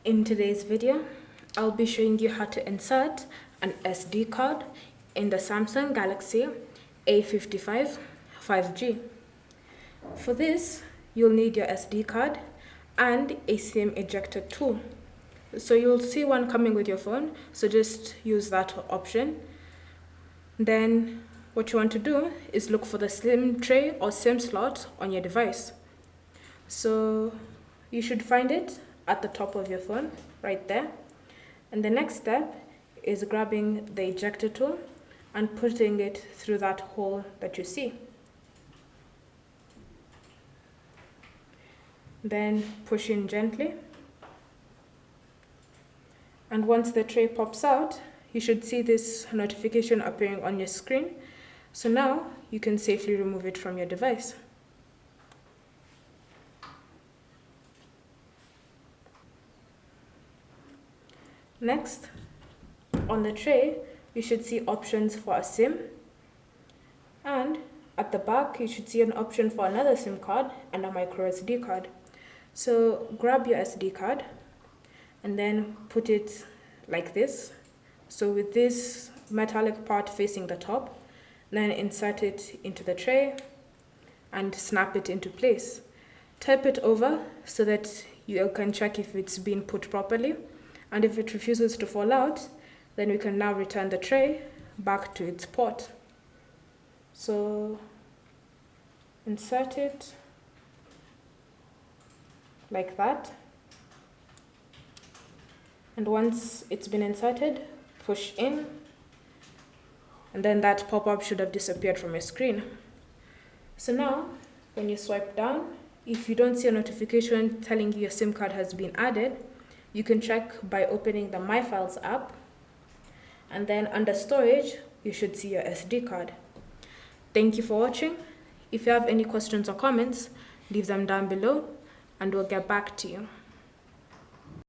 In today's video, I'll be showing you how to insert an SD card in the Samsung Galaxy A55 5G. For this, you'll need your SD card and a SIM ejector tool. So you'll see one coming with your phone, so just use that option. Then what you want to do is look for the SIM tray or SIM slot on your device. So you should find it at the top of your phone, right there. And the next step is grabbing the ejector tool and putting it through that hole that you see. Then push in gently. And once the tray pops out, you should see this notification appearing on your screen. So now you can safely remove it from your device. Next, on the tray, you should see options for a SIM, and at the back, you should see an option for another SIM card and a microSD card. So grab your SD card and then put it like this. So with this metallic part facing the top, then insert it into the tray and snap it into place. Tap it over so that you can check if it's been put properly. And if it refuses to fall out, then we can now return the tray back to its port. So insert it like that. And once it's been inserted, push in. And then that pop-up should have disappeared from your screen. So now, when you swipe down, if you don't see a notification telling you your SIM card has been added, you can check by opening the My Files app, and then under storage, you should see your SD card. Thank you for watching. If you have any questions or comments, leave them down below and we'll get back to you.